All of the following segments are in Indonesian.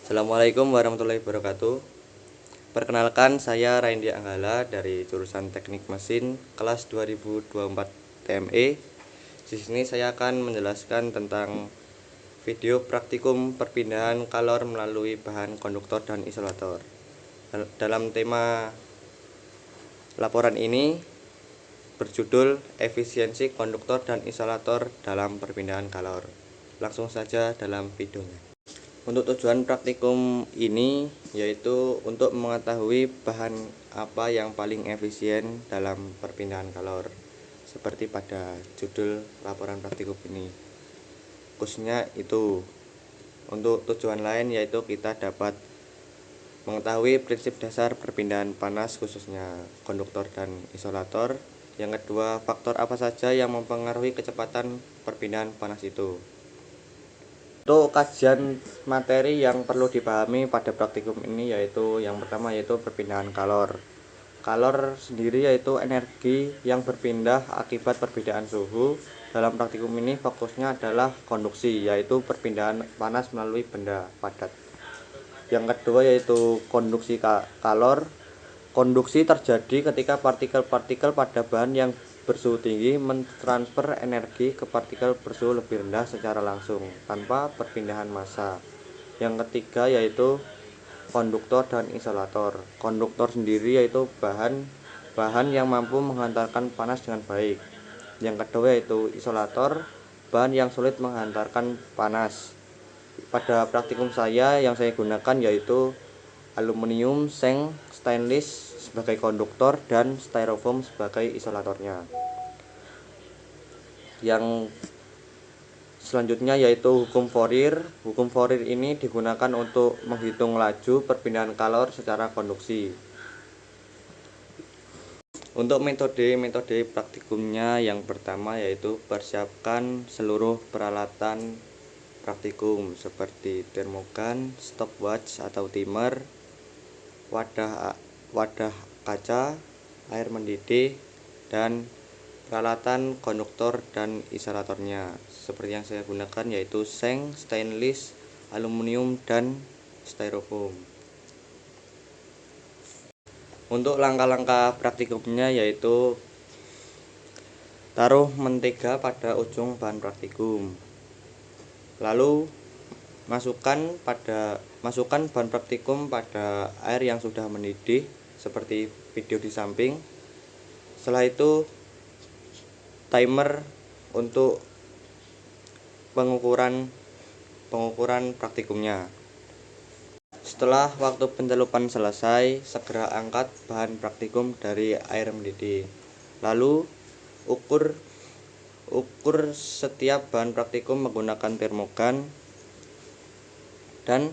Assalamualaikum warahmatullahi wabarakatuh. Perkenalkan, saya Raindi Anggala dari jurusan Teknik Mesin kelas 2024 TME. Di sini saya akan menjelaskan tentang video praktikum perpindahan kalor melalui bahan konduktor dan isolator. Dalam tema laporan ini berjudul efisiensi konduktor dan isolator dalam perpindahan kalor. Langsung saja dalam videonya. Untuk tujuan praktikum ini yaitu untuk mengetahui bahan apa yang paling efisien dalam perpindahan kalor, seperti pada judul laporan praktikum ini. Khususnya itu. Untuk tujuan lain yaitu kita dapat mengetahui prinsip dasar perpindahan panas khususnya konduktor dan isolator. Yang kedua, faktor apa saja yang mempengaruhi kecepatan perpindahan panas itu. Untuk kajian materi yang perlu dipahami pada praktikum ini yaitu yang pertama yaitu perpindahan kalor. Kalor sendiri yaitu energi yang berpindah akibat perbedaan suhu. Dalam praktikum ini fokusnya adalah konduksi, yaitu perpindahan panas melalui benda padat. Yang kedua yaitu konduksi kalor. Konduksi terjadi ketika partikel-partikel pada bahan yang bersuhu tinggi mentransfer energi ke partikel bersuhu lebih rendah secara langsung tanpa perpindahan massa. Yang ketiga yaitu konduktor dan isolator. Konduktor sendiri yaitu bahan yang mampu menghantarkan panas dengan baik. Yang kedua yaitu isolator, bahan yang sulit menghantarkan panas. Pada praktikum yang saya gunakan yaitu aluminium, seng, stainless sebagai konduktor dan styrofoam sebagai isolatornya. Yang selanjutnya yaitu hukum Fourier. Hukum Fourier ini digunakan untuk menghitung laju perpindahan kalor secara konduksi. Untuk metode praktikumnya yang pertama yaitu persiapkan seluruh peralatan praktikum seperti termogan, stopwatch atau timer, wadah kaca, air mendidih, dan peralatan konduktor dan isolatornya. Seperti yang saya gunakan yaitu seng, stainless, aluminium, dan styrofoam. Untuk langkah-langkah praktikumnya yaitu taruh mentega pada ujung bahan praktikum. Lalu masukkan bahan praktikum pada air yang sudah mendidih seperti video di samping. Setelah itu timer untuk pengukuran praktikumnya. Setelah waktu pencelupan selesai, segera angkat bahan praktikum dari air mendidih. Lalu ukur setiap bahan praktikum menggunakan termogan dan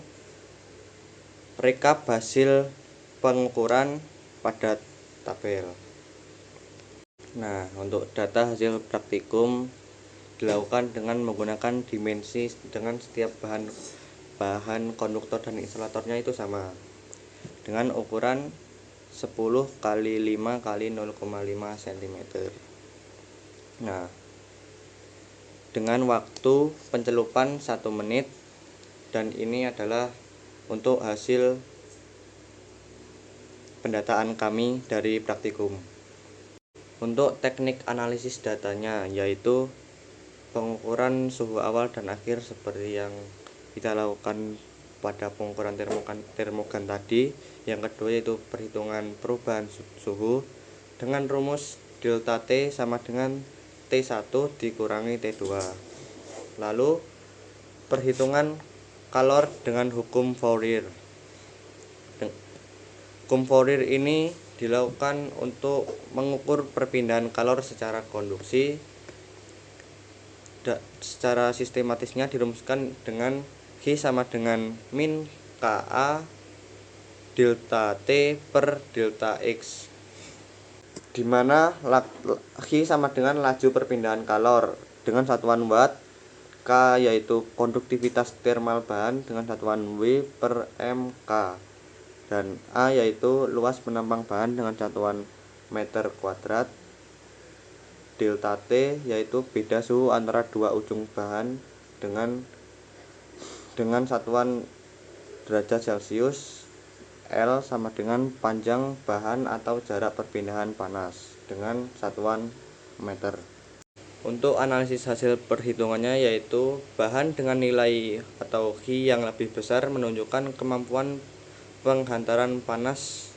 rekap hasil pengukuran pada tabel. Nah, untuk data hasil praktikum dilakukan dengan menggunakan dimensi dengan setiap bahan konduktor dan isolatornya itu sama dengan ukuran 10 kali 5 kali 0,5 cm. Nah, dengan waktu pencelupan 1 menit, dan ini adalah untuk hasil pendataan kami dari praktikum. Untuk teknik analisis datanya yaitu pengukuran suhu awal dan akhir seperti yang kita lakukan pada pengukuran termogan tadi. Yang kedua yaitu perhitungan perubahan suhu dengan rumus delta T sama dengan T1 dikurangi T2. Lalu perhitungan kalor dengan hukum Fourier. Hukum Fourier ini dilakukan untuk mengukur perpindahan kalor secara konduksi. Secara sistematisnya dirumuskan dengan G sama dengan min KA delta T per delta X, di mana G sama dengan laju perpindahan kalor dengan satuan watt, K yaitu konduktivitas termal bahan dengan satuan W per mK, dan A yaitu luas penampang bahan dengan satuan meter kuadrat. Delta T yaitu beda suhu antara dua ujung bahan dengan satuan derajat Celcius. L sama dengan panjang bahan atau jarak perpindahan panas dengan satuan meter. Untuk analisis hasil perhitungannya yaitu bahan dengan nilai atau Hi yang lebih besar menunjukkan kemampuan penghantaran panas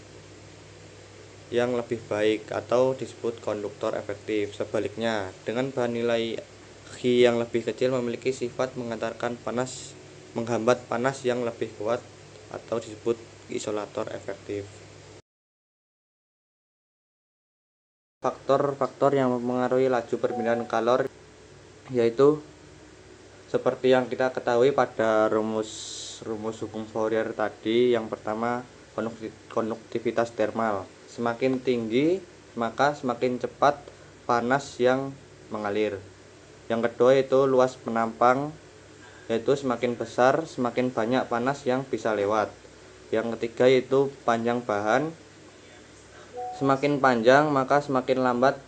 yang lebih baik atau disebut konduktor efektif. Sebaliknya, dengan bahan nilai Hi yang lebih kecil memiliki sifat menghambat panas yang lebih kuat atau disebut isolator efektif. Faktor-faktor yang mempengaruhi laju perpindahan kalor yaitu seperti yang kita ketahui pada rumus hukum Fourier tadi. Yang pertama, konduktivitas termal. Semakin tinggi maka semakin cepat panas yang mengalir. Yang kedua itu luas penampang, yaitu semakin besar semakin banyak panas yang bisa lewat. Yang ketiga yaitu panjang bahan. Semakin panjang maka semakin lambat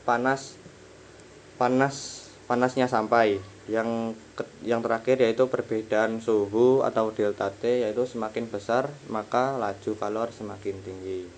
panasnya sampai. Yang terakhir yaitu perbedaan suhu atau delta T, yaitu semakin besar maka laju kalor semakin tinggi.